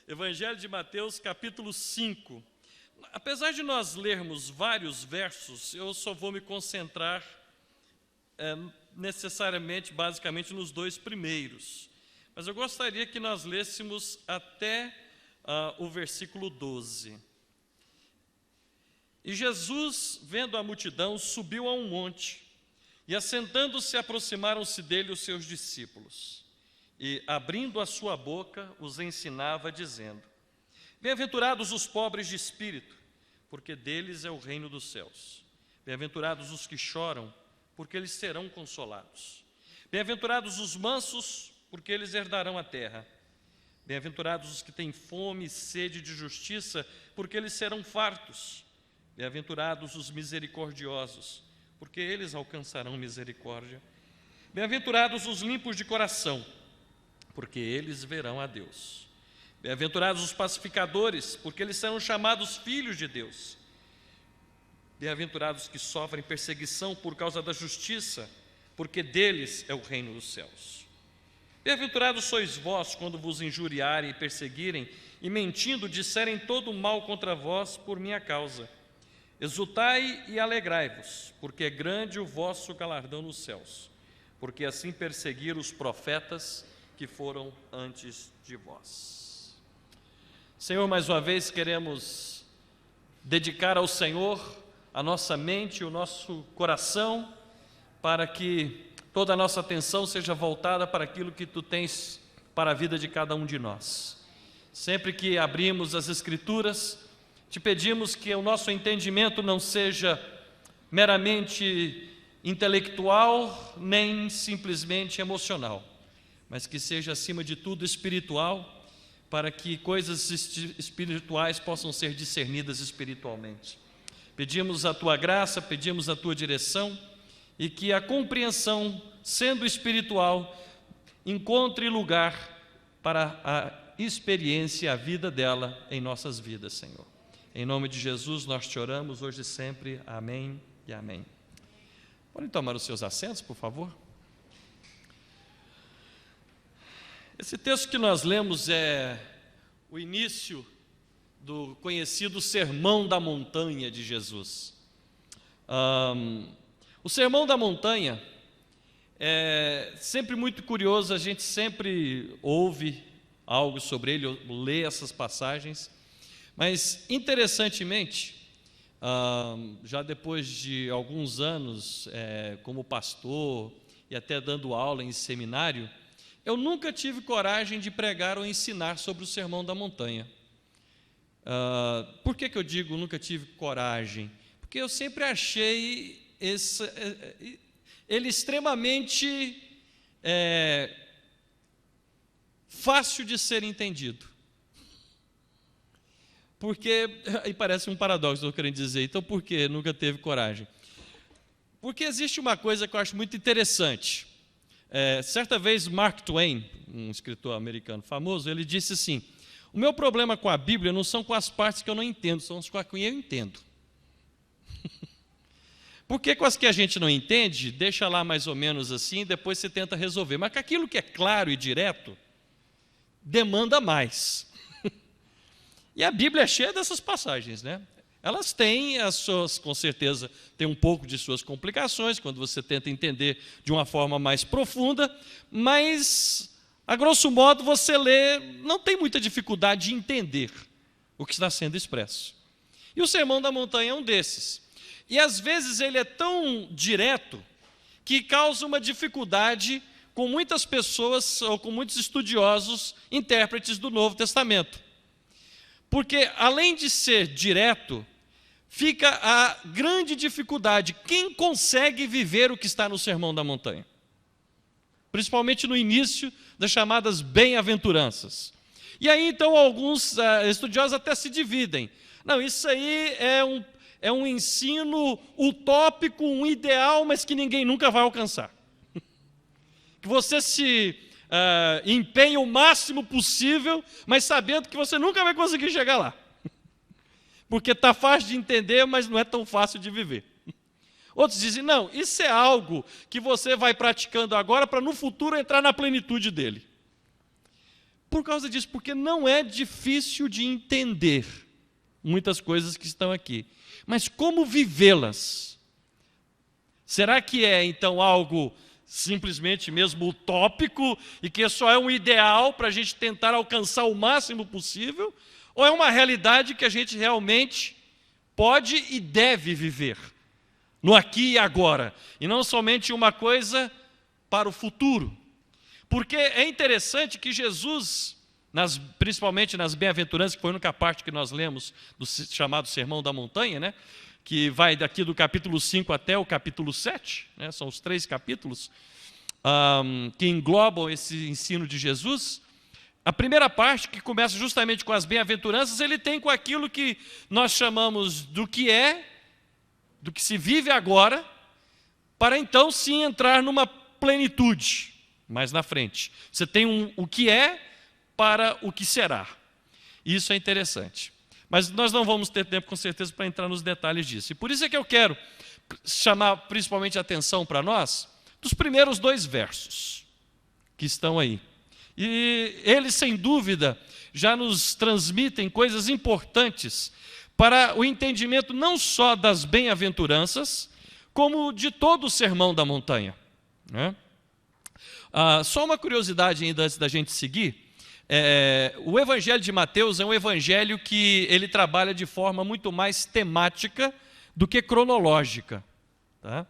Evangelho de Mateus, capítulo 5. Apesar de nós lermos vários versos, eu só vou me concentrar necessariamente, basicamente, nos dois primeiros. Mas eu gostaria que nós lêssemos até o versículo 12. E Jesus, vendo a multidão, subiu a um monte, e assentando-se, aproximaram-se dele os seus discípulos. E, abrindo a sua boca, os ensinava, dizendo: Bem-aventurados os pobres de espírito, porque deles é o reino dos céus. Bem-aventurados os que choram, porque eles serão consolados. Bem-aventurados os mansos, porque eles herdarão a terra. Bem-aventurados os que têm fome e sede de justiça, porque eles serão fartos. Bem-aventurados os misericordiosos, porque eles alcançarão misericórdia. Bem-aventurados os limpos de coração, porque eles verão a Deus. Bem-aventurados os pacificadores, porque eles serão chamados filhos de Deus. Bem-aventurados os que sofrem perseguição por causa da justiça, porque deles é o reino dos céus. Bem-aventurados sois vós quando vos injuriarem e perseguirem, e mentindo disserem todo o mal contra vós por minha causa. Exultai e alegrai-vos, porque é grande o vosso galardão nos céus, porque assim perseguiram os profetas que foram antes de vós. Senhor, mais uma vez queremos dedicar ao Senhor a nossa mente, o nosso coração, para que toda a nossa atenção seja voltada para aquilo que Tu tens para a vida de cada um de nós. Sempre que abrimos as Escrituras, Te pedimos que o nosso entendimento não seja meramente intelectual, nem simplesmente emocional, mas que seja, acima de tudo, espiritual, para que coisas espirituais possam ser discernidas espiritualmente. Pedimos a Tua graça, pedimos a Tua direção, e que a compreensão, sendo espiritual, encontre lugar para a experiência, a vida dela em nossas vidas, Senhor. Em nome de Jesus nós te oramos, hoje e sempre. Amém e amém. Podem tomar os seus assentos, por favor? Esse texto que nós lemos é o início do conhecido Sermão da Montanha de Jesus. O Sermão da Montanha é sempre muito curioso, a gente sempre ouve algo sobre ele, lê essas passagens, mas interessantemente, já depois de alguns anos como pastor e até dando aula em seminário, eu nunca tive coragem de pregar ou ensinar sobre o Sermão da Montanha. Por que eu digo nunca tive coragem? Porque eu sempre achei ele extremamente fácil de ser entendido. Porque, e parece um paradoxo, eu querendo dizer, então por que nunca teve coragem? Porque existe uma coisa que eu acho muito interessante. Certa vez, Mark Twain, um escritor americano famoso, ele disse assim: o meu problema com a Bíblia não são com as partes que eu não entendo, são as com as que eu entendo. Porque com as que a gente não entende, deixa lá mais ou menos assim, depois você tenta resolver. Mas com aquilo que é claro e direto, demanda mais. E a Bíblia é cheia dessas passagens, né? Elas têm as suas, com certeza, tem um pouco de suas complicações, quando você tenta entender de uma forma mais profunda, mas, a grosso modo, você lê, não tem muita dificuldade de entender o que está sendo expresso. E o Sermão da Montanha é um desses. E, às vezes, ele é tão direto que causa uma dificuldade com muitas pessoas, ou com muitos estudiosos, intérpretes do Novo Testamento. Porque, além de ser direto, fica a grande dificuldade. Quem consegue viver o que está no Sermão da Montanha? Principalmente no início das chamadas bem-aventuranças. E aí, então, alguns estudiosos até se dividem. Não, isso aí é um ensino utópico, um ideal, mas que ninguém nunca vai alcançar. Que você se empenha o máximo possível, mas sabendo que você nunca vai conseguir chegar lá. Porque está fácil de entender, mas não é tão fácil de viver. Outros dizem, não, isso é algo que você vai praticando agora para no futuro entrar na plenitude dele. Por causa disso, porque não é difícil de entender muitas coisas que estão aqui. Mas como vivê-las? Será que é, então, algo simplesmente mesmo utópico e que só é um ideal para a gente tentar alcançar o máximo possível? Ou é uma realidade que a gente realmente pode e deve viver no aqui e agora? E não somente uma coisa para o futuro. Porque é interessante que Jesus, principalmente nas bem-aventuranças, que foi a única parte que nós lemos do chamado Sermão da Montanha, né, que vai daqui do capítulo 5 até o capítulo 7, né, são os 3 capítulos que englobam esse ensino de Jesus. A primeira parte, que começa justamente com as bem-aventuranças, ele tem com aquilo que nós chamamos do que se vive agora, para então sim entrar numa plenitude mais na frente. Você tem o que é para o que será. Isso é interessante. Mas nós não vamos ter tempo, com certeza, para entrar nos detalhes disso. E por isso é que eu quero chamar principalmente a atenção para nós dos primeiros 2 versos que estão aí. E eles, sem dúvida, já nos transmitem coisas importantes para o entendimento não só das bem-aventuranças, como de todo o Sermão da Montanha, né? Só uma curiosidade ainda antes da gente seguir. O Evangelho de Mateus é um evangelho que ele trabalha de forma muito mais temática do que cronológica, tá?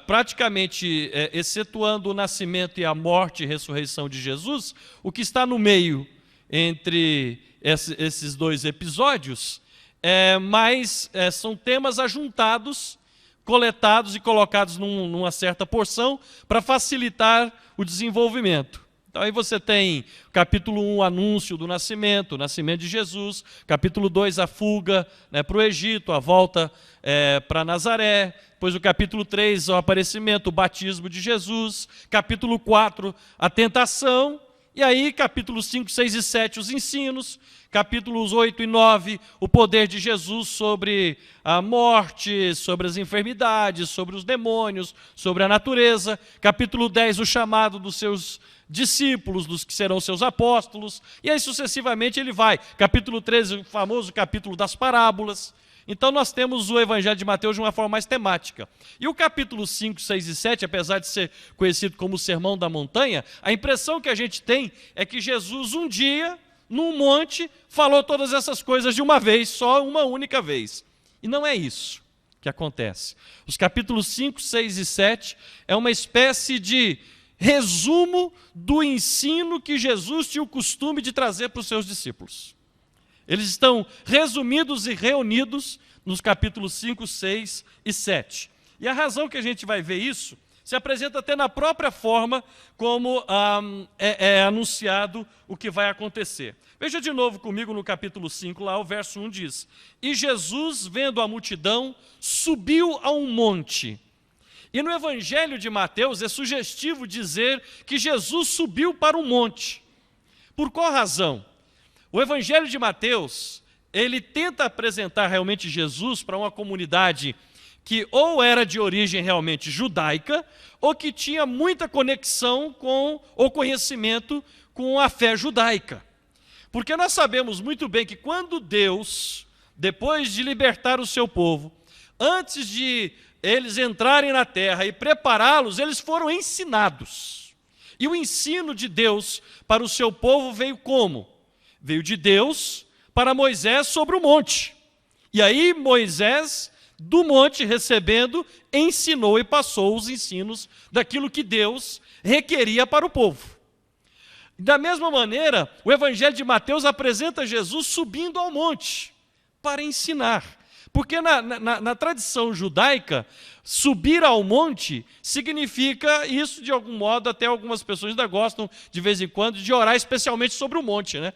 Praticamente, excetuando o nascimento e a morte e ressurreição de Jesus, o que está no meio entre esses 2 episódios são temas ajuntados, coletados e colocados numa certa porção para facilitar o desenvolvimento. Então aí você tem capítulo 1, anúncio do nascimento, o nascimento de Jesus, capítulo 2, a fuga, né, para o Egito, a volta para Nazaré, depois o capítulo 3, o aparecimento, o batismo de Jesus, capítulo 4, a tentação, e aí capítulos 5, 6 e 7, os ensinos, capítulos 8 e 9, o poder de Jesus sobre a morte, sobre as enfermidades, sobre os demônios, sobre a natureza. Capítulo 10, o chamado dos seus discípulos, dos que serão seus apóstolos. E aí sucessivamente ele vai. Capítulo 13, o famoso capítulo das parábolas. Então nós temos o Evangelho de Mateus de uma forma mais temática. E o capítulo 5, 6 e 7, apesar de ser conhecido como o Sermão da Montanha, a impressão que a gente tem é que Jesus um dia, num monte, falou todas essas coisas de uma vez, só uma única vez. E não é isso que acontece. Os capítulos 5, 6 e 7 é uma espécie de resumo do ensino que Jesus tinha o costume de trazer para os seus discípulos. Eles estão resumidos e reunidos nos capítulos 5, 6 e 7. E a razão que a gente vai ver isso se apresenta até na própria forma como é anunciado o que vai acontecer. Veja de novo comigo no capítulo 5, lá o verso 1 diz: E Jesus, vendo a multidão, subiu a um monte. E no Evangelho de Mateus é sugestivo dizer que Jesus subiu para um monte. Por qual razão? O Evangelho de Mateus, ele tenta apresentar realmente Jesus para uma comunidade que ou era de origem realmente judaica, ou que tinha muita conexão com o conhecimento com a fé judaica. Porque nós sabemos muito bem que quando Deus, depois de libertar o seu povo, antes de eles entrarem na terra e prepará-los, eles foram ensinados. E o ensino de Deus para o seu povo veio como? Veio de Deus para Moisés sobre o monte. E aí Moisés, do monte recebendo, ensinou e passou os ensinos daquilo que Deus requeria para o povo. Da mesma maneira, o Evangelho de Mateus apresenta Jesus subindo ao monte para ensinar. Porque na tradição judaica, subir ao monte significa isso de algum modo, até algumas pessoas ainda gostam de vez em quando de orar especialmente sobre o monte, né?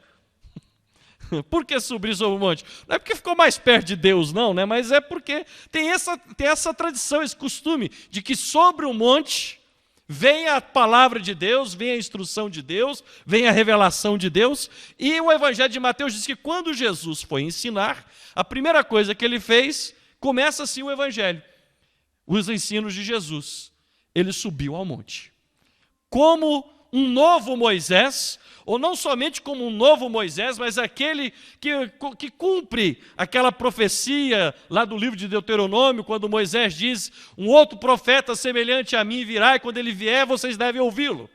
Por que subir sobre o monte? Não é porque ficou mais perto de Deus, não, né? Mas é porque tem essa tradição, esse costume de que sobre o monte vem a palavra de Deus, vem a instrução de Deus, vem a revelação de Deus. E o Evangelho de Mateus diz que quando Jesus foi ensinar, a primeira coisa que ele fez, começa assim o Evangelho, os ensinos de Jesus. Ele subiu ao monte. Como um novo Moisés, ou não somente como um novo Moisés, mas aquele que cumpre aquela profecia lá do livro de Deuteronômio, quando Moisés diz, um outro profeta semelhante a mim virá, e quando ele vier, vocês devem ouvi-lo.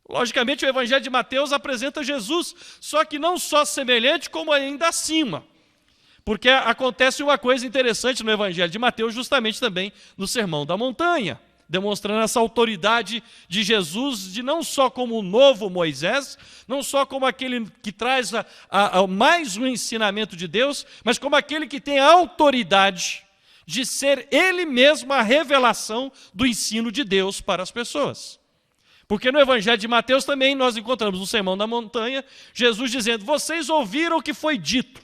Logicamente, o Evangelho de Mateus apresenta Jesus, só que não só semelhante, como ainda acima. Porque acontece uma coisa interessante no Evangelho de Mateus, justamente também no Sermão da Montanha, demonstrando essa autoridade de Jesus, de não só como o novo Moisés, não só como aquele que traz mais um ensinamento de Deus, mas como aquele que tem a autoridade de ser ele mesmo a revelação do ensino de Deus para as pessoas. Porque no Evangelho de Mateus também nós encontramos no Sermão da Montanha, Jesus dizendo, vocês ouviram o que foi dito,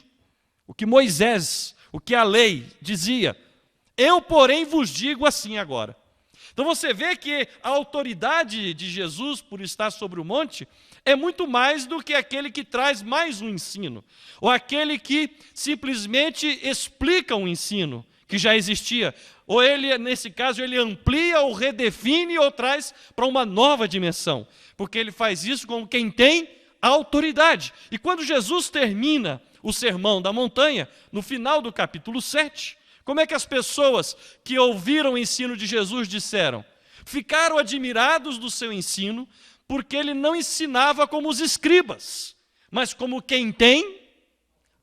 o que Moisés, o que a lei dizia, eu porém vos digo assim agora. Então você vê que a autoridade de Jesus por estar sobre o monte é muito mais do que aquele que traz mais um ensino, ou aquele que simplesmente explica um ensino que já existia, ou ele, nesse caso, ele amplia ou redefine ou traz para uma nova dimensão, porque ele faz isso como quem tem autoridade. E quando Jesus termina o Sermão da Montanha, no final do capítulo 7, como é que as pessoas que ouviram o ensino de Jesus disseram? Ficaram admirados do seu ensino, porque ele não ensinava como os escribas, mas como quem tem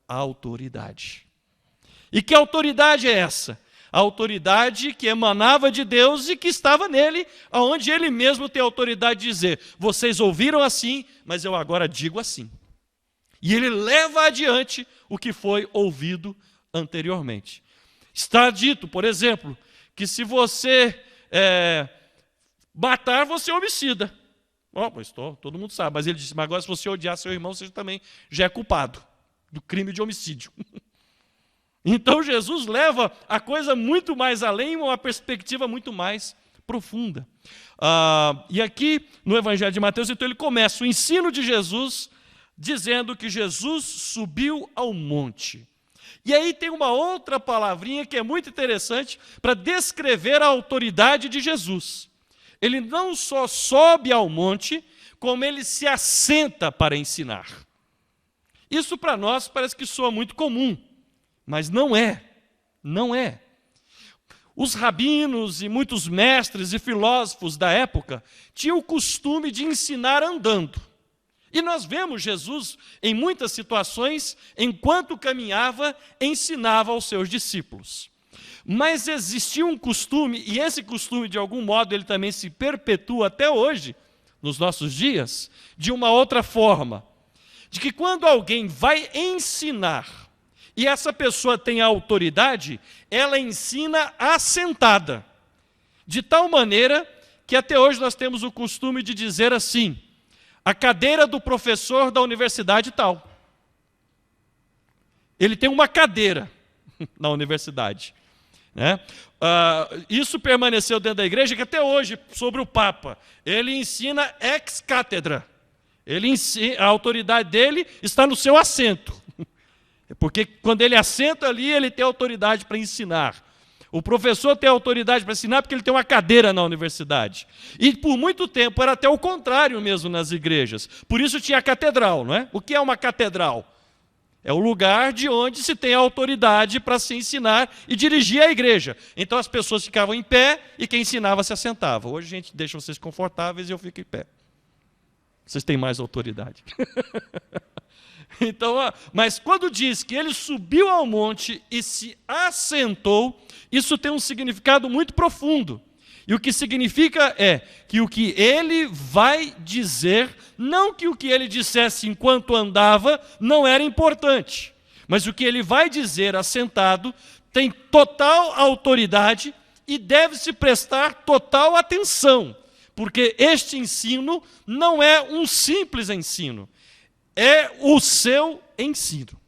autoridade. E que autoridade é essa? A autoridade que emanava de Deus e que estava nele, onde ele mesmo tem autoridade de dizer, vocês ouviram assim, mas eu agora digo assim. E ele leva adiante o que foi ouvido anteriormente. Está dito, por exemplo, que se você matar, você é homicida. Pois todo mundo sabe, mas ele disse, mas agora se você odiar seu irmão, você também já é culpado do crime de homicídio. Então Jesus leva a coisa muito mais além, uma perspectiva muito mais profunda. E aqui no Evangelho de Mateus, então ele começa o ensino de Jesus, dizendo que Jesus subiu ao monte. E aí tem uma outra palavrinha que é muito interessante para descrever a autoridade de Jesus. Ele não só sobe ao monte, como ele se assenta para ensinar. Isso para nós parece que soa muito comum, mas não é. Não é. Os rabinos e muitos mestres e filósofos da época tinham o costume de ensinar andando. E nós vemos Jesus, em muitas situações, enquanto caminhava, ensinava aos seus discípulos. Mas existia um costume, e esse costume, de algum modo, ele também se perpetua até hoje, nos nossos dias, de uma outra forma. De que quando alguém vai ensinar, e essa pessoa tem a autoridade, ela ensina assentada. De tal maneira que até hoje nós temos o costume de dizer assim, a cadeira do professor da universidade tal. Ele tem uma cadeira na universidade. Né? Isso permaneceu dentro da igreja, que até hoje, sobre o Papa, ele ensina ex cátedra. A autoridade dele está no seu assento. Porque quando ele assenta ali, ele tem autoridade para ensinar. O professor tem autoridade para ensinar porque ele tem uma cadeira na universidade. E por muito tempo era até o contrário mesmo nas igrejas. Por isso tinha a catedral, não é? O que é uma catedral? É o lugar de onde se tem a autoridade para se ensinar e dirigir a igreja. Então as pessoas ficavam em pé e quem ensinava se assentava. Hoje a gente deixa vocês confortáveis e eu fico em pé. Vocês têm mais autoridade. Então, mas quando diz que ele subiu ao monte e se assentou, isso tem um significado muito profundo. E o que significa é que o que ele vai dizer, não que o que ele dissesse enquanto andava não era importante, mas o que ele vai dizer assentado tem total autoridade e deve-se prestar total atenção, porque este ensino não é um simples ensino. É o seu ensino.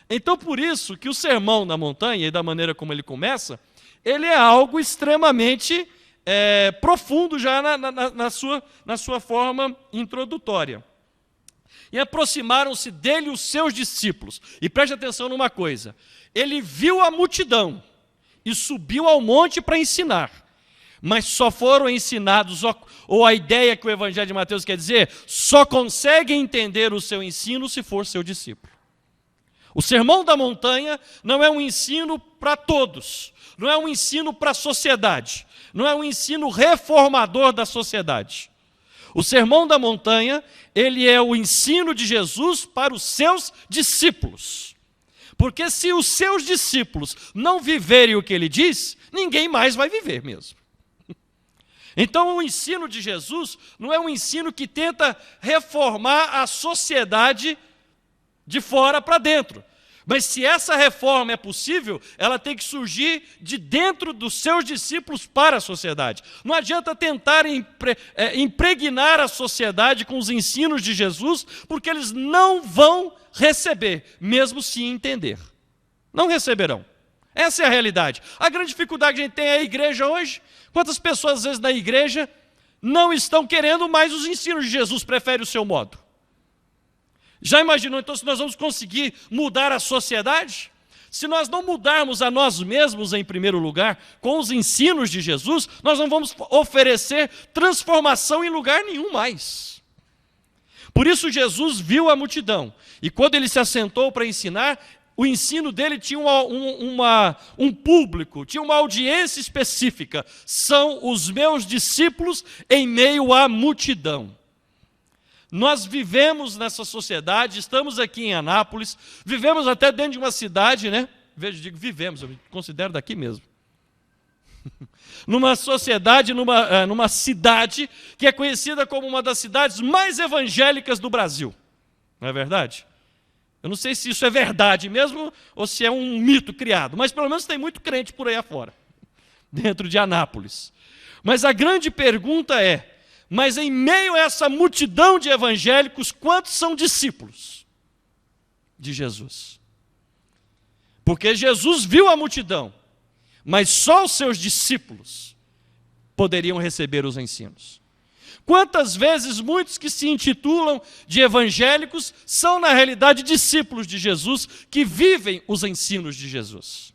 Então, por isso que o Sermão da Montanha, e da maneira como ele começa, ele é algo extremamente profundo já na sua forma introdutória. E aproximaram-se dele os seus discípulos. E preste atenção numa coisa. Ele viu a multidão e subiu ao monte para ensinar. mas só foram ensinados, ou a ideia que o Evangelho de Mateus quer dizer, só consegue entender o seu ensino se for seu discípulo. O Sermão da Montanha não é um ensino para todos, não é um ensino para a sociedade, não é um ensino reformador da sociedade. O Sermão da Montanha, ele é o ensino de Jesus para os seus discípulos. Porque se os seus discípulos não viverem o que ele diz, ninguém mais vai viver mesmo. Então o ensino de Jesus não é um ensino que tenta reformar a sociedade de fora para dentro. Mas se essa reforma é possível, ela tem que surgir de dentro dos seus discípulos para a sociedade. Não adianta tentar impregnar a sociedade com os ensinos de Jesus, porque eles não vão receber, mesmo se entender. Não receberão. Essa é a realidade. A grande dificuldade que a gente tem é a igreja hoje. Quantas pessoas, às vezes, na igreja não estão querendo mais os ensinos de Jesus, preferem o seu modo? Já imaginou, então, se nós vamos conseguir mudar a sociedade? Se nós não mudarmos a nós mesmos, em primeiro lugar, com os ensinos de Jesus, nós não vamos oferecer transformação em lugar nenhum mais. Por isso, Jesus viu a multidão, e quando ele se assentou para ensinar, o ensino dele tinha um público, tinha uma audiência específica. São os meus discípulos em meio à multidão. Nós vivemos nessa sociedade, estamos aqui em Anápolis, vivemos até dentro de uma cidade, né? Vejo, digo, vivemos, eu me considero daqui mesmo. Numa sociedade, numa cidade que é conhecida como uma das cidades mais evangélicas do Brasil. Não é verdade? Eu não sei se isso é verdade mesmo ou se é um mito criado, mas pelo menos tem muito crente por aí afora, dentro de Anápolis. Mas a grande pergunta é, mas em meio a essa multidão de evangélicos, quantos são discípulos de Jesus? Porque Jesus viu a multidão, mas só os seus discípulos poderiam receber os ensinos. Quantas vezes muitos que se intitulam de evangélicos são, na realidade, discípulos de Jesus, que vivem os ensinos de Jesus?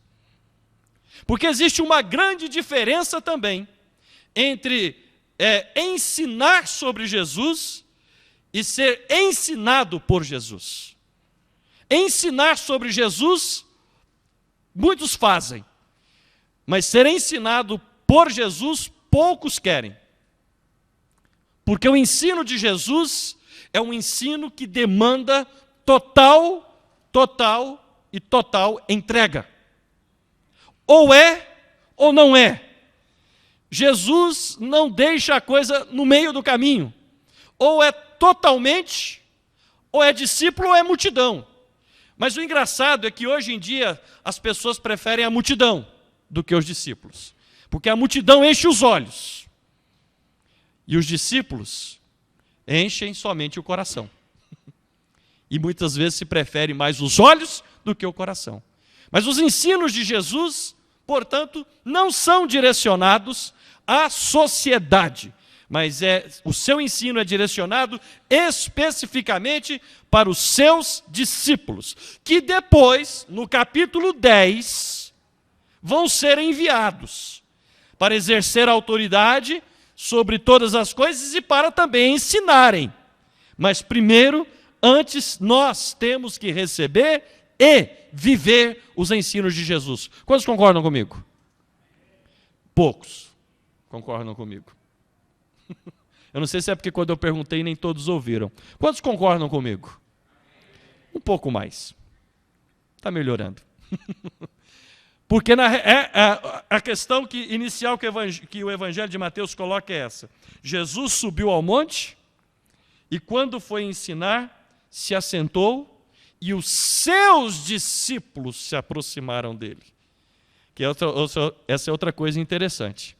Porque existe uma grande diferença também entre ensinar sobre Jesus e ser ensinado por Jesus. Ensinar sobre Jesus, muitos fazem, mas ser ensinado por Jesus, poucos querem. Porque o ensino de Jesus é um ensino que demanda total entrega. Ou é, ou não é. Jesus não deixa a coisa no meio do caminho. Ou é totalmente, ou é discípulo, ou é multidão. Mas o engraçado é que hoje em dia as pessoas preferem a multidão do que os discípulos. Porque a multidão enche os olhos. E os discípulos enchem somente o coração. E muitas vezes se prefere mais os olhos do que o coração. Mas os ensinos de Jesus, portanto, não são direcionados à sociedade, mas o seu ensino é direcionado especificamente para os seus discípulos, que depois, no capítulo 10, vão ser enviados para exercer autoridade sobre todas as coisas e para também ensinarem. Mas primeiro, antes, nós temos que receber e viver os ensinos de Jesus. Quantos concordam comigo? Poucos concordam comigo. Eu não sei se é porque quando eu perguntei nem todos ouviram. Quantos concordam comigo? Um pouco mais. Está melhorando. Porque a questão inicial que o Evangelho de Mateus coloca é essa. Jesus subiu ao monte e quando foi ensinar, se assentou e os seus discípulos se aproximaram dele. Essa é outra coisa interessante.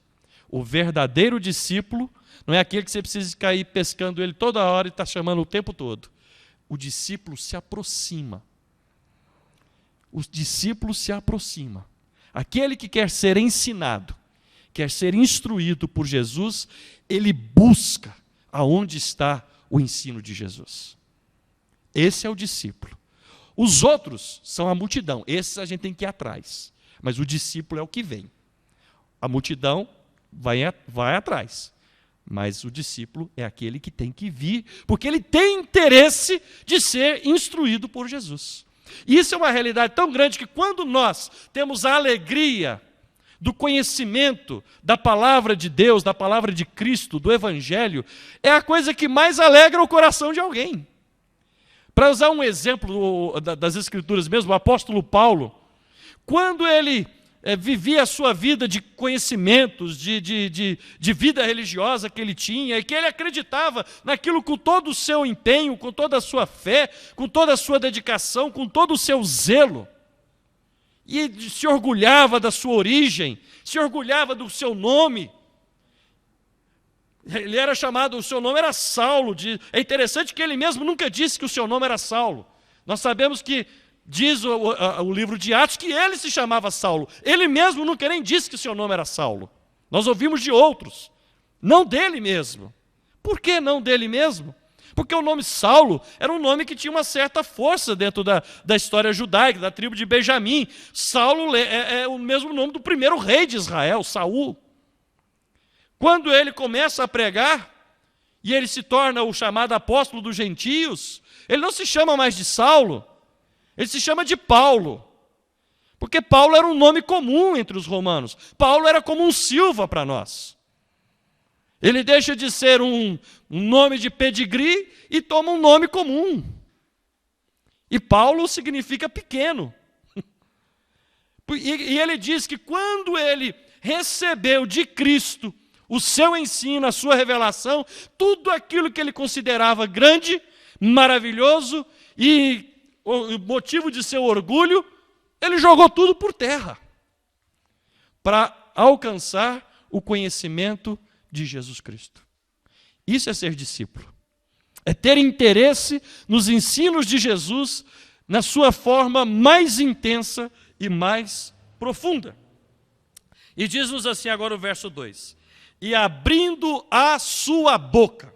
O verdadeiro discípulo não é aquele que você precisa cair pescando ele toda hora e está chamando o tempo todo. O discípulo se aproxima. O discípulo se aproxima. Aquele que quer ser ensinado, quer ser instruído por Jesus, ele busca aonde está o ensino de Jesus. Esse é o discípulo. Os outros são a multidão, esses a gente tem que ir atrás. Mas o discípulo é o que vem. A multidão vai atrás. Mas o discípulo é aquele que tem que vir, porque ele tem interesse de ser instruído por Jesus. E isso é uma realidade tão grande que quando nós temos a alegria do conhecimento da palavra de Deus, da palavra de Cristo, do Evangelho, é a coisa que mais alegra o coração de alguém. Para usar um exemplo das Escrituras mesmo, o apóstolo Paulo, quando ele vivia a sua vida de conhecimentos, de vida religiosa que ele tinha, e que ele acreditava naquilo com todo o seu empenho, com toda a sua fé, com toda a sua dedicação, com todo o seu zelo, e se orgulhava da sua origem, se orgulhava do seu nome. Ele era chamado, o seu nome era Saulo. É interessante que ele mesmo nunca disse que o seu nome era Saulo. Nós sabemos que diz o livro de Atos que ele se chamava Saulo. Ele mesmo nunca nem disse que o seu nome era Saulo. Nós ouvimos de outros, não dele mesmo. Por que não dele mesmo? Porque o nome Saulo era um nome que tinha uma certa força dentro da história judaica, da tribo de Benjamim. Saulo é o mesmo nome do primeiro rei de Israel, Saul. Quando ele começa a pregar, e ele se torna o chamado apóstolo dos gentios, ele não se chama mais de Saulo, ele se chama de Paulo. Porque Paulo era um nome comum entre os romanos. Paulo era como um Silva para nós. Ele deixa de ser um nome de pedigree e toma um nome comum. E Paulo significa pequeno. E ele diz que quando ele recebeu de Cristo o seu ensino, a sua revelação, tudo aquilo que ele considerava grande, maravilhoso e o motivo de seu orgulho, ele jogou tudo por terra para alcançar o conhecimento de Jesus Cristo. Isso é ser discípulo. É ter interesse nos ensinos de Jesus na sua forma mais intensa e mais profunda. E diz-nos assim agora o verso 2. E abrindo a sua boca.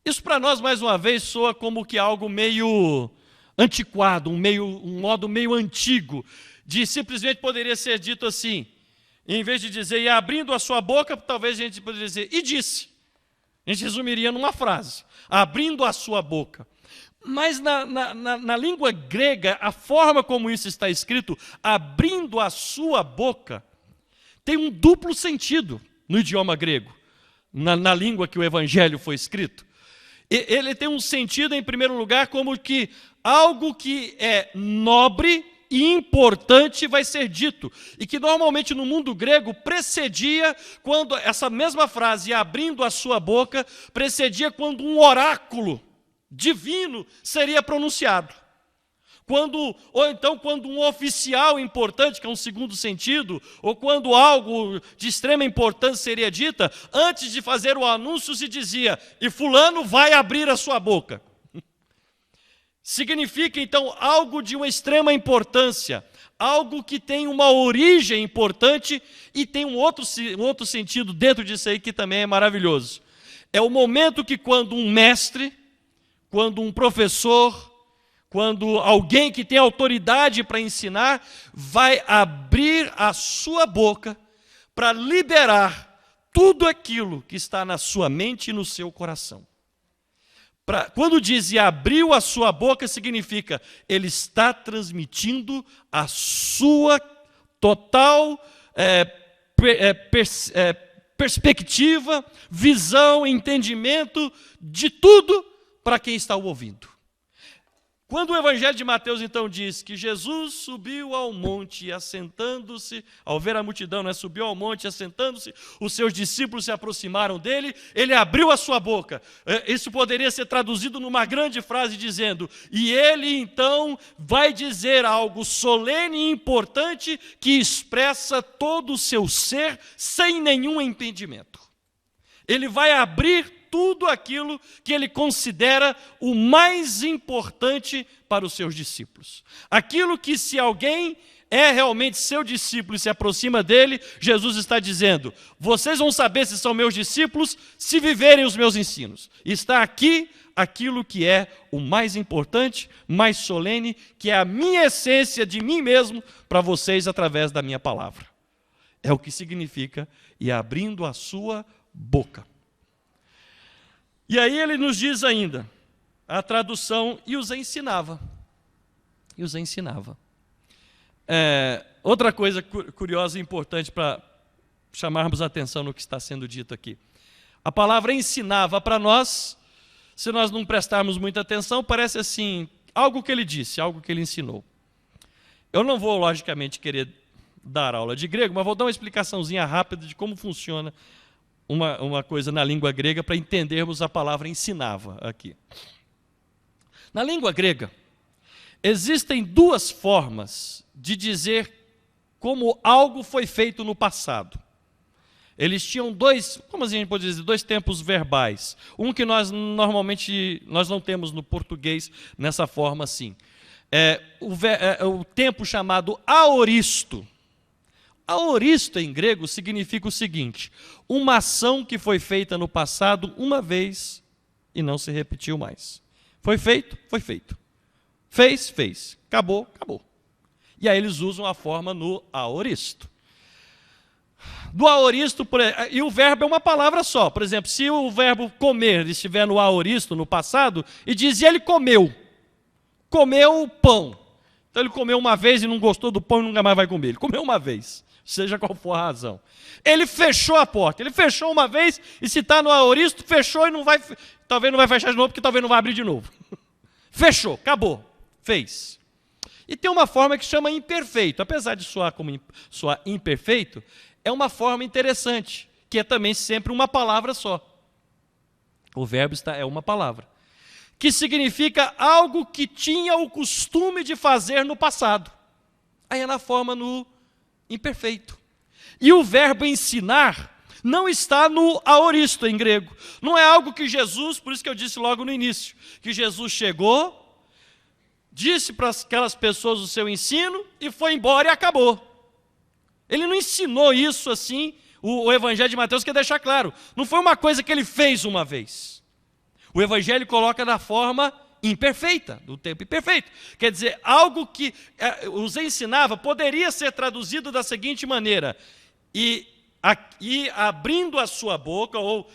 Isso para nós, mais uma vez, soa como que algo meio antiquado, um modo meio antigo, de simplesmente poderia ser dito assim, em vez de dizer, e abrindo a sua boca, talvez a gente poderia dizer, e disse. A gente resumiria numa frase, abrindo a sua boca. Mas na língua grega, a forma como isso está escrito, abrindo a sua boca, tem um duplo sentido no idioma grego, na língua que o Evangelho foi escrito. Ele tem um sentido, em primeiro lugar, como que algo que é nobre e importante vai ser dito, e que normalmente no mundo grego precedia, quando essa mesma frase, abrindo a sua boca, precedia quando um oráculo divino seria pronunciado. Ou então quando um oficial importante, que é um segundo sentido, ou quando algo de extrema importância seria dita, antes de fazer o anúncio se dizia, e fulano vai abrir a sua boca. Significa, então, algo de uma extrema importância, algo que tem uma origem importante e tem um outro sentido dentro disso aí que também é maravilhoso. É o momento que quando um mestre, quando um professor, quando alguém que tem autoridade para ensinar, vai abrir a sua boca para liberar tudo aquilo que está na sua mente e no seu coração. Quando diz e abriu a sua boca, significa ele está transmitindo a sua total perspectiva, visão, entendimento de tudo para quem está o ouvindo. Quando o Evangelho de Mateus, então, diz que Jesus subiu ao monte e assentando-se, ao ver a multidão, subiu ao monte e assentando-se, os seus discípulos se aproximaram dele, ele abriu a sua boca. Isso poderia ser traduzido numa grande frase dizendo, e ele, então, vai dizer algo solene e importante que expressa todo o seu ser sem nenhum impedimento. Ele vai abrir tudo aquilo que ele considera o mais importante para os seus discípulos. Aquilo que, se alguém é realmente seu discípulo e se aproxima dele, Jesus está dizendo, vocês vão saber se são meus discípulos se viverem os meus ensinos. Está aqui aquilo que é o mais importante, mais solene, que é a minha essência de mim mesmo para vocês através da minha palavra. É o que significa e abrindo a sua boca. E aí ele nos diz ainda, a tradução, e os ensinava. E os ensinava. Outra coisa curiosa e importante para chamarmos a atenção no que está sendo dito aqui. A palavra ensinava para nós, se nós não prestarmos muita atenção, parece assim, algo que ele disse, algo que ele ensinou. Eu não vou, logicamente, querer dar aula de grego, mas vou dar uma explicaçãozinha rápida de como funciona uma coisa na língua grega para entendermos a palavra ensinava aqui. Na língua grega, existem duas formas de dizer como algo foi feito no passado. Eles tinham dois, como a gente pode dizer, dois tempos verbais. Um que nós normalmente não temos no português nessa forma assim. O tempo chamado aoristo. Aoristo em grego significa o seguinte: uma ação que foi feita no passado uma vez e não se repetiu mais. Foi feito, foi feito. Fez, fez. Acabou, acabou. E aí eles usam a forma no aoristo. Do aoristo, e o verbo é uma palavra só. Por exemplo, se o verbo comer estiver no aoristo, no passado, e diz, e ele comeu pão. Então ele comeu uma vez e não gostou do pão e nunca mais vai comer. Ele comeu uma vez, seja qual for a razão. Ele fechou a porta, ele fechou uma vez, e se está no aoristo, fechou e talvez não vai fechar de novo, porque talvez não vai abrir de novo. Fechou, acabou, fez. E tem uma forma que chama imperfeito. Apesar de soar imperfeito, é uma forma interessante, que é também sempre uma palavra só. O verbo é uma palavra. Que significa algo que tinha o costume de fazer no passado. Aí é na forma no imperfeito. E o verbo ensinar não está no aoristo em grego. Não é algo que Jesus, por isso que eu disse logo no início, que Jesus chegou, disse para aquelas pessoas o seu ensino e foi embora e acabou. Ele não ensinou isso assim, o Evangelho de Mateus quer deixar claro. Não foi uma coisa que ele fez uma vez. O Evangelho coloca da forma imperfeita, do tempo imperfeito. Quer dizer, algo que os ensinava poderia ser traduzido da seguinte maneira: e abrindo a sua boca, ou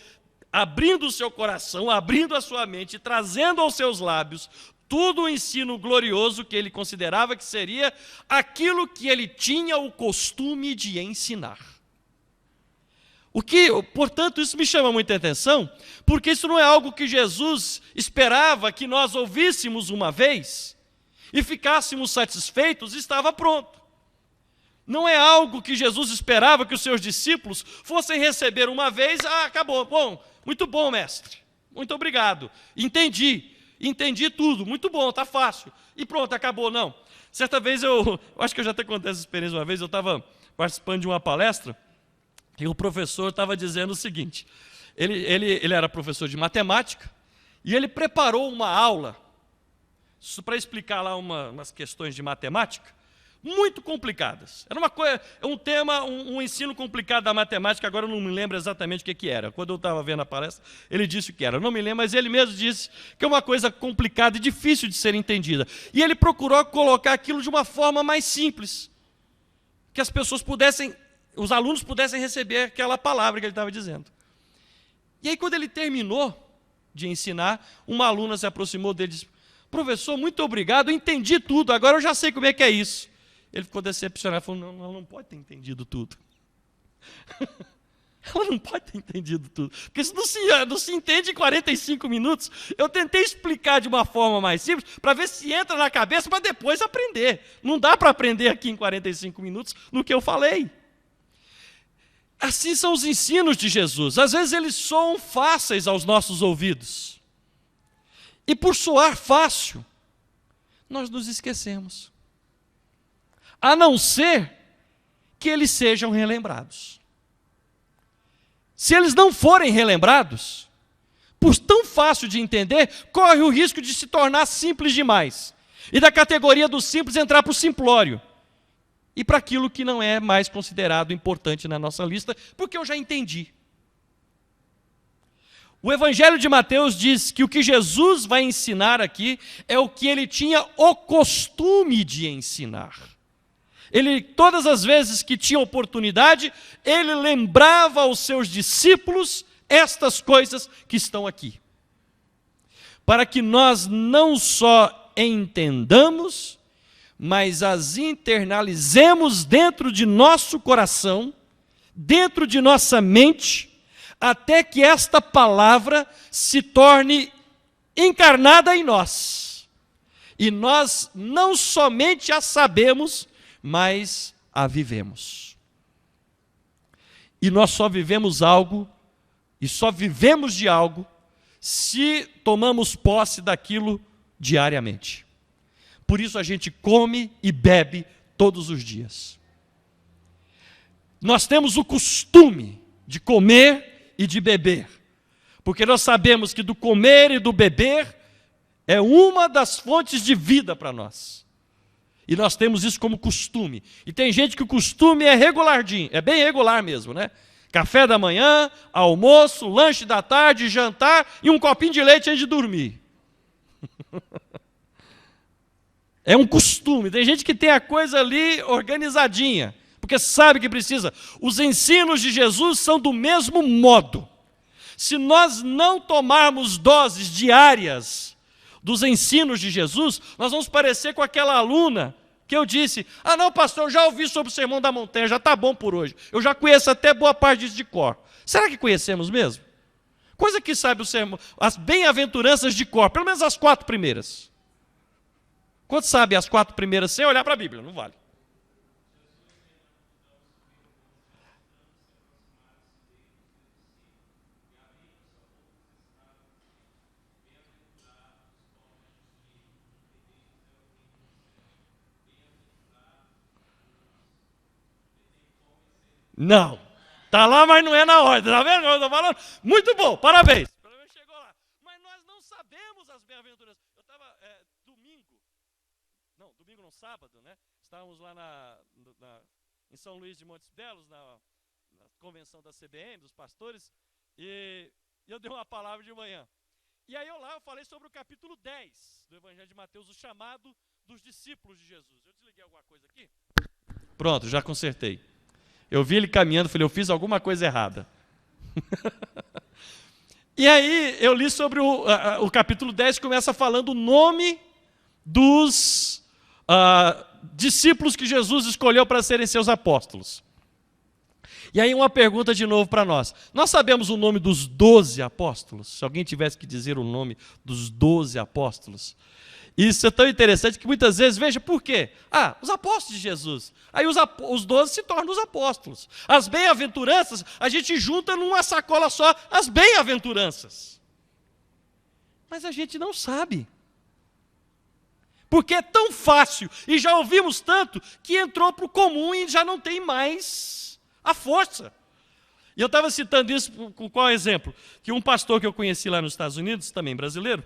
abrindo o seu coração, abrindo a sua mente, trazendo aos seus lábios tudo o ensino glorioso que ele considerava que seria aquilo que ele tinha o costume de ensinar. Portanto, isso me chama muita atenção, porque isso não é algo que Jesus esperava que nós ouvíssemos uma vez e ficássemos satisfeitos e estava pronto. Não é algo que Jesus esperava que os seus discípulos fossem receber uma vez, acabou, bom, muito bom, mestre, muito obrigado, entendi tudo, muito bom, está fácil, e pronto, acabou. Não. Certa vez, eu acho que eu já até contei essa experiência uma vez, eu estava participando de uma palestra, e o professor estava dizendo o seguinte, ele era professor de matemática, e ele preparou uma aula para explicar lá umas questões de matemática, muito complicadas. Era um tema, um ensino complicado da matemática, agora eu não me lembro exatamente o que era. Quando eu estava vendo a palestra, ele disse o que era. Eu não me lembro, mas ele mesmo disse que é uma coisa complicada e difícil de ser entendida. E ele procurou colocar aquilo de uma forma mais simples, que os alunos pudessem receber aquela palavra que ele estava dizendo. E aí, quando ele terminou de ensinar, uma aluna se aproximou dele e disse, professor, muito obrigado, eu entendi tudo, agora eu já sei como é que é isso. Ele ficou decepcionado, falou, não, ela não pode ter entendido tudo. Ela não pode ter entendido tudo, porque isso não se entende em 45 minutos. Eu tentei explicar de uma forma mais simples, para ver se entra na cabeça, para depois aprender. Não dá para aprender aqui em 45 minutos no que eu falei. Assim são os ensinos de Jesus. Às vezes eles soam fáceis aos nossos ouvidos. E por soar fácil, nós nos esquecemos. A não ser que eles sejam relembrados. Se eles não forem relembrados, por tão fácil de entender, corre o risco de se tornar simples demais. E da categoria do simples entrar para o simplório. E para aquilo que não é mais considerado importante na nossa lista, porque eu já entendi. O Evangelho de Mateus diz que o que Jesus vai ensinar aqui é o que ele tinha o costume de ensinar. Ele, todas as vezes que tinha oportunidade, ele lembrava aos seus discípulos estas coisas que estão aqui. Para que nós não só entendamos, mas as internalizemos dentro de nosso coração, dentro de nossa mente, até que esta palavra se torne encarnada em nós. E nós não somente a sabemos, mas a vivemos. E nós só vivemos algo, e só vivemos de algo, se tomamos posse daquilo diariamente. Por isso a gente come e bebe todos os dias. Nós temos o costume de comer e de beber, porque nós sabemos que do comer e do beber é uma das fontes de vida para nós. E nós temos isso como costume. E tem gente que o costume é regulardinho, é bem regular mesmo, né? Café da manhã, almoço, lanche da tarde, jantar e um copinho de leite antes de dormir. É um costume. Tem gente que tem a coisa ali organizadinha, porque sabe que precisa. Os ensinos de Jesus são do mesmo modo. Se nós não tomarmos doses diárias dos ensinos de Jesus, nós vamos parecer com aquela aluna que eu disse: ah não, pastor, eu já ouvi sobre o Sermão da Montanha, já está bom por hoje. Eu já conheço até boa parte disso de cor. Será que conhecemos mesmo? Coisa que sabe o sermão, as bem-aventuranças de cor, pelo menos as 4 primeiras. Quantos sabem as 4 primeiras sem olhar para a Bíblia? Não vale. Não. Está lá, mas não é na ordem. Está vendo o que eu estou falando? Muito bom, parabéns. Pelo menos chegou lá. Mas nós não sabemos as bem-aventuranças. Eu estava domingo não, sábado, né? Estávamos lá em São Luís de Montes Belos, na convenção da CBN, dos pastores, e eu dei uma palavra de manhã. E aí eu falei sobre o capítulo 10 do Evangelho de Mateus, o chamado dos discípulos de Jesus. Eu desliguei alguma coisa aqui? Pronto, já consertei. Eu vi ele caminhando, falei, eu fiz alguma coisa errada. E aí eu li sobre o capítulo 10, que começa falando o nome dos discípulos que Jesus escolheu para serem seus apóstolos. E aí uma pergunta de novo para nós. Nós sabemos o nome dos 12 apóstolos? Se alguém tivesse que dizer o nome dos 12 apóstolos. Isso é tão interessante que muitas vezes, veja, por quê? Os apóstolos de Jesus. Aí os 12 se tornam os apóstolos. As bem-aventuranças, a gente junta numa sacola só as bem-aventuranças. Mas a gente não sabe. Porque é tão fácil, e já ouvimos tanto, que entrou para o comum e já não tem mais a força. E eu estava citando isso com qual exemplo? Que um pastor que eu conheci lá nos Estados Unidos, também brasileiro,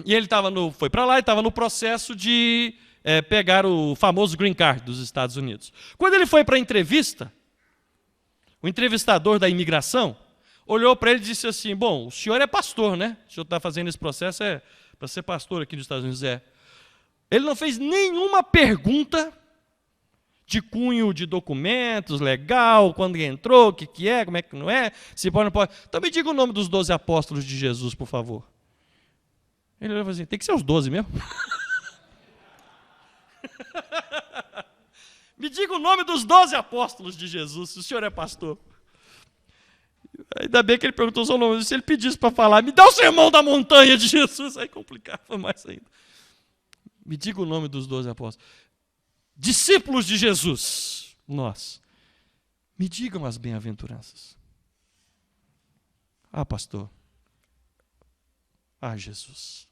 e ele foi para lá e estava no processo de pegar o famoso green card dos Estados Unidos. Quando ele foi para a entrevista, o entrevistador da imigração olhou para ele e disse assim: bom, o senhor é pastor, né? O senhor está fazendo esse processo para ser pastor aqui nos Estados Unidos. Ele não fez nenhuma pergunta de cunho de documentos, legal, quando entrou, o que é, como é que não é, se pode ou não pode. Então me diga o nome dos 12 apóstolos de Jesus, por favor. Ele olhou assim: tem que ser os 12 mesmo? Me diga o nome dos 12 apóstolos de Jesus, se o senhor é pastor. Ainda bem que ele perguntou o seu nome. Se ele pedisse para falar, me dá o sermão da montanha de Jesus, aí complicava mais ainda. Me diga o nome dos 12 apóstolos. Discípulos de Jesus, nós. Me digam as bem-aventuranças. Pastor. Jesus.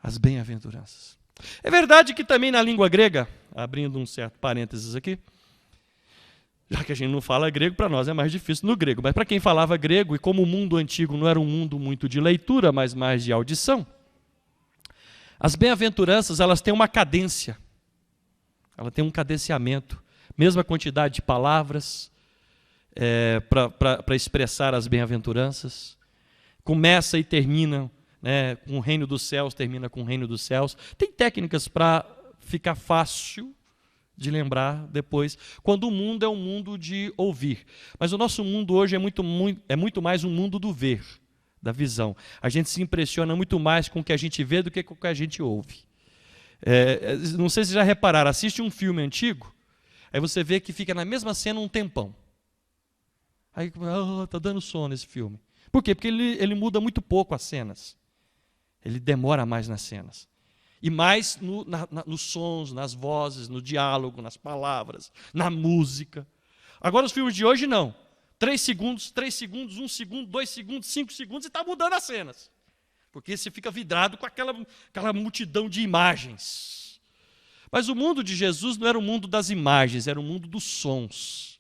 As bem-aventuranças. É verdade que também na língua grega, abrindo um certo parênteses aqui, já que a gente não fala grego, para nós é mais difícil no grego, mas para quem falava grego, e como o mundo antigo não era um mundo muito de leitura, mas mais de audição, as bem-aventuranças, elas têm uma cadência, ela tem um cadenciamento, mesma quantidade de palavras, para expressar as bem-aventuranças, começa e termina né, com o reino dos céus, termina com o reino dos céus. Tem técnicas para ficar fácil de lembrar depois, quando o mundo é um mundo de ouvir. Mas o nosso mundo hoje é muito mais um mundo do ver, da visão. A gente se impressiona muito mais com o que a gente vê do que com o que a gente ouve. Não sei se já repararam, assiste um filme antigo, aí você vê que fica na mesma cena um tempão. Aí está dando sono esse filme. Por quê? Porque ele muda muito pouco as cenas. Ele demora mais nas cenas. E mais nos sons, nas vozes, no diálogo, nas palavras, na música. Agora os filmes de hoje não. 3 segundos, 1 segundo, 2 segundos, 5 segundos e está mudando as cenas. Porque você fica vidrado com aquela multidão de imagens. Mas o mundo de Jesus não era o mundo das imagens, era o mundo dos sons.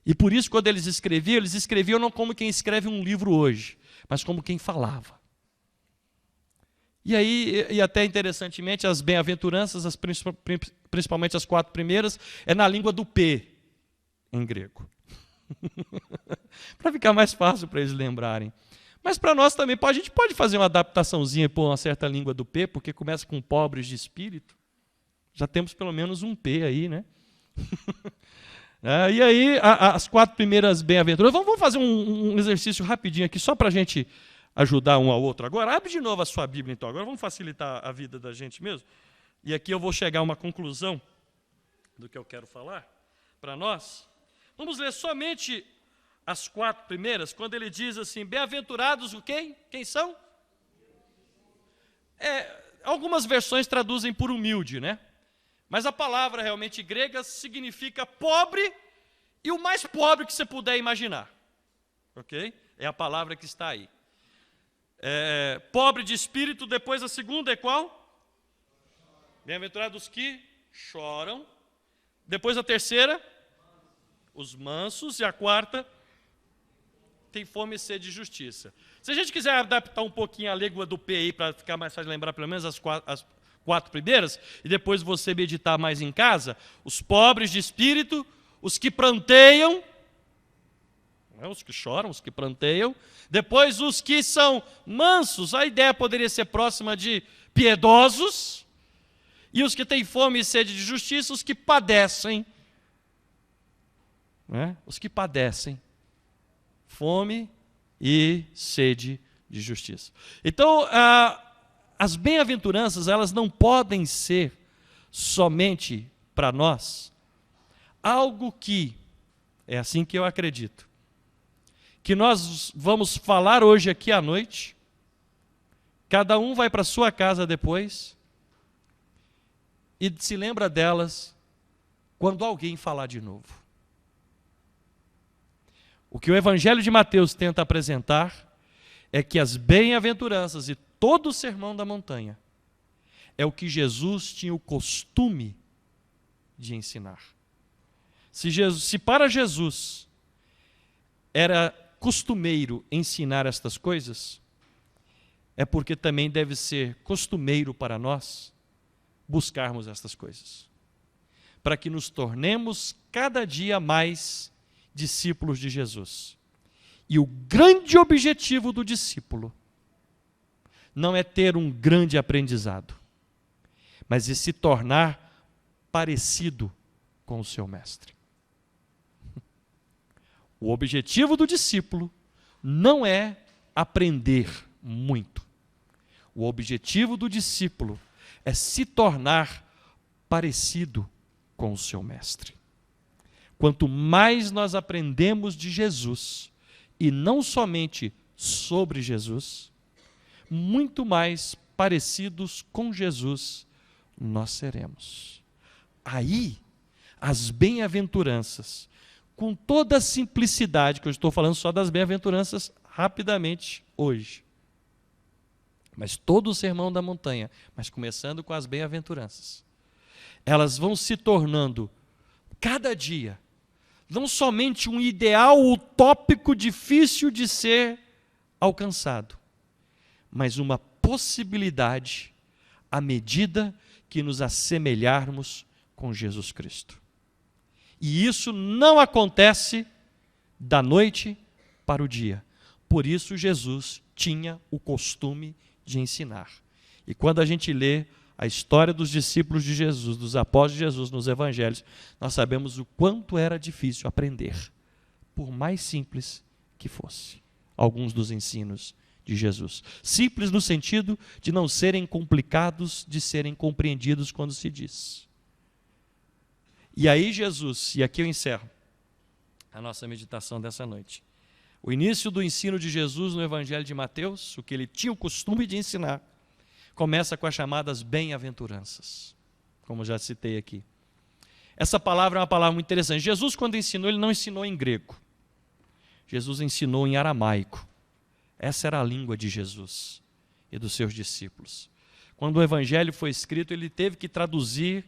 E por isso, quando eles escreviam não como quem escreve um livro hoje, mas como quem falava. E aí, e até interessantemente, as bem-aventuranças, principalmente as 4 primeiras, é na língua do P, em grego. Para ficar mais fácil para eles lembrarem. Mas para nós também, a gente pode fazer uma adaptaçãozinha por uma certa língua do P, porque começa com pobres de espírito. Já temos pelo menos um P aí, né? E aí, as 4 primeiras bem-aventuranças. Vamos fazer um exercício rapidinho aqui, só para a gente ajudar um ao outro. Agora, abre de novo a sua Bíblia, então. Agora vamos facilitar a vida da gente mesmo. E aqui eu vou chegar a uma conclusão do que eu quero falar para nós. Vamos ler somente as 4 primeiras, quando ele diz assim, bem-aventurados o quê? Quem são? Algumas versões traduzem por humilde, né? Mas a palavra realmente grega significa pobre e o mais pobre que você puder imaginar. Ok? É a palavra que está aí. Pobre de espírito, depois a segunda é qual? Bem-aventurados que choram. Depois a terceira, os mansos. E a quarta, tem fome e sede de justiça. Se a gente quiser adaptar um pouquinho a língua do P aí, para ficar mais fácil de lembrar pelo menos as 4 primeiras, e depois você meditar mais em casa, os pobres de espírito, os que pranteiam, os que choram, os que pranteiam, depois os que são mansos, a ideia poderia ser próxima de piedosos, e os que têm fome e sede de justiça, os que padecem, os que padecem fome e sede de justiça. Então, as bem-aventuranças, elas não podem ser somente para nós algo que, é assim que eu acredito, que nós vamos falar hoje aqui à noite, cada um vai para a sua casa depois e se lembra delas quando alguém falar de novo. O que o Evangelho de Mateus tenta apresentar é que as bem-aventuranças e todo o Sermão da Montanha é o que Jesus tinha o costume de ensinar. Se para Jesus era costumeiro ensinar estas coisas, é porque também deve ser costumeiro para nós buscarmos estas coisas, para que nos tornemos cada dia mais discípulos de Jesus. E o grande objetivo do discípulo não é ter um grande aprendizado, mas é se tornar parecido com o seu mestre. O objetivo do discípulo não é aprender muito. O objetivo do discípulo é se tornar parecido com o seu mestre. Quanto mais nós aprendemos de Jesus, e não somente sobre Jesus, muito mais parecidos com Jesus nós seremos. Aí, as bem-aventuranças, com toda a simplicidade, que eu estou falando só das bem-aventuranças rapidamente hoje, mas todo o Sermão da Montanha, mas começando com as bem-aventuranças, elas vão se tornando, cada dia, não somente um ideal utópico difícil de ser alcançado, mas uma possibilidade à medida que nos assemelharmos com Jesus Cristo. E isso não acontece da noite para o dia. Por isso Jesus tinha o costume de ensinar. E quando a gente lê a história dos discípulos de Jesus, dos apóstolos de Jesus nos evangelhos, nós sabemos o quanto era difícil aprender, por mais simples que fosse, alguns dos ensinos de Jesus. Simples no sentido de não serem complicados de serem compreendidos quando se diz. E aí Jesus, e aqui eu encerro a nossa meditação dessa noite. O início do ensino de Jesus no Evangelho de Mateus, o que ele tinha o costume de ensinar, começa com as chamadas bem-aventuranças, como já citei aqui. Essa palavra é uma palavra muito interessante. Jesus, quando ensinou, ele não ensinou em grego. Jesus ensinou em aramaico. Essa era a língua de Jesus e dos seus discípulos. Quando o Evangelho foi escrito, ele teve que traduzir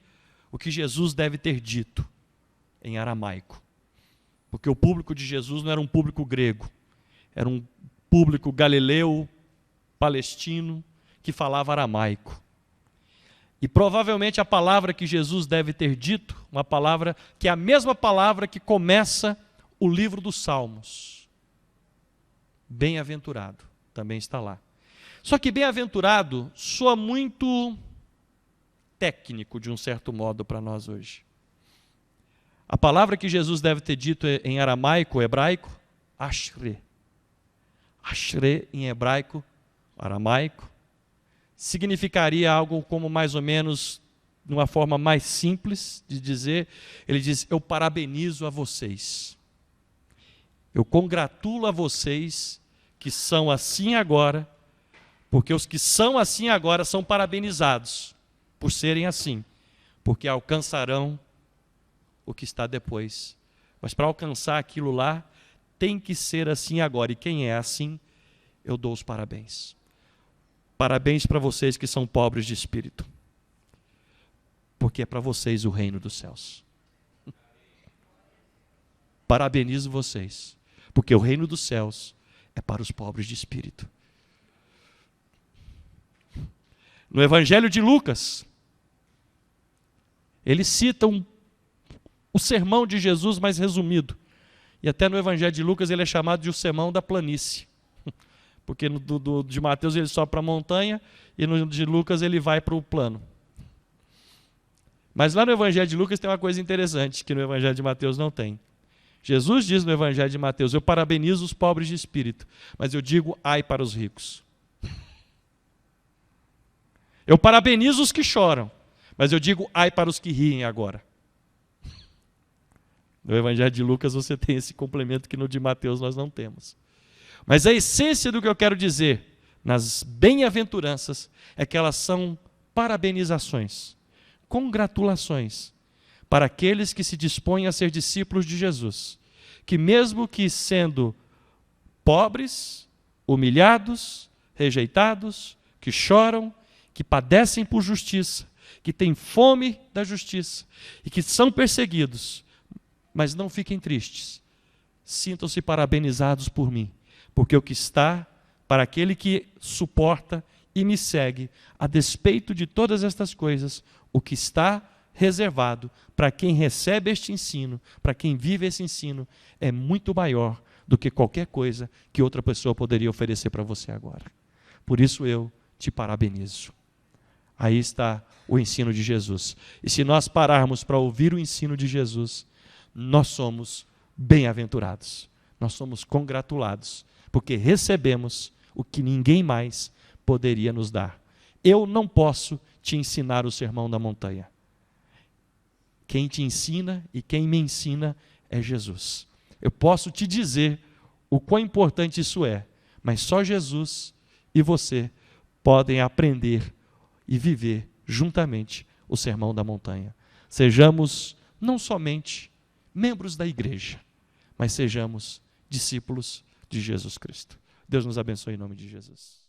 o que Jesus deve ter dito em aramaico. Porque o público de Jesus não era um público grego, era um público galileu, palestino, que falava aramaico. E provavelmente a palavra que Jesus deve ter dito, uma palavra que é a mesma palavra que começa o livro dos Salmos. Bem-aventurado, também está lá. Só que bem-aventurado soa muito técnico, de um certo modo, para nós hoje. A palavra que Jesus deve ter dito em aramaico, hebraico, ashre. Ashre em hebraico, aramaico, significaria algo como mais ou menos, de uma forma mais simples de dizer, ele diz, eu parabenizo a vocês. Eu congratulo a vocês que são assim agora, porque os que são assim agora são parabenizados por serem assim, porque alcançarão o que está depois. Mas para alcançar aquilo lá, tem que ser assim agora. E quem é assim, eu dou os parabéns. Parabéns para vocês que são pobres de espírito, porque é para vocês o reino dos céus. Parabenizo vocês, porque o reino dos céus é para os pobres de espírito. No Evangelho de Lucas, ele cita o sermão de Jesus mais resumido. E até no Evangelho de Lucas ele é chamado de o sermão da planície. Porque de Mateus ele sobe para a montanha e no de Lucas ele vai para o plano. Mas lá no Evangelho de Lucas tem uma coisa interessante que no Evangelho de Mateus não tem. Jesus diz no Evangelho de Mateus, eu parabenizo os pobres de espírito, mas eu digo, ai para os ricos. Eu parabenizo os que choram, mas eu digo, ai para os que riem agora. No Evangelho de Lucas você tem esse complemento que no de Mateus nós não temos. Mas a essência do que eu quero dizer nas bem-aventuranças é que elas são parabenizações, congratulações para aqueles que se dispõem a ser discípulos de Jesus, que mesmo que sendo pobres, humilhados, rejeitados, que choram, que padecem por justiça, que têm fome da justiça e que são perseguidos, mas não fiquem tristes, sintam-se parabenizados por mim, porque o que está para aquele que suporta e me segue, a despeito de todas estas coisas, o que está reservado para quem recebe este ensino, para quem vive esse ensino, é muito maior do que qualquer coisa que outra pessoa poderia oferecer para você agora. Por isso eu te parabenizo. Aí está o ensino de Jesus. E se nós pararmos para ouvir o ensino de Jesus, nós somos bem-aventurados, nós somos congratulados, porque recebemos o que ninguém mais poderia nos dar. Eu não posso te ensinar o Sermão da Montanha. Quem te ensina e quem me ensina é Jesus. Eu posso te dizer o quão importante isso é, mas só Jesus e você podem aprender e viver juntamente o Sermão da Montanha. Sejamos não somente membros da igreja, mas sejamos discípulos de Jesus Cristo. Deus nos abençoe em nome de Jesus.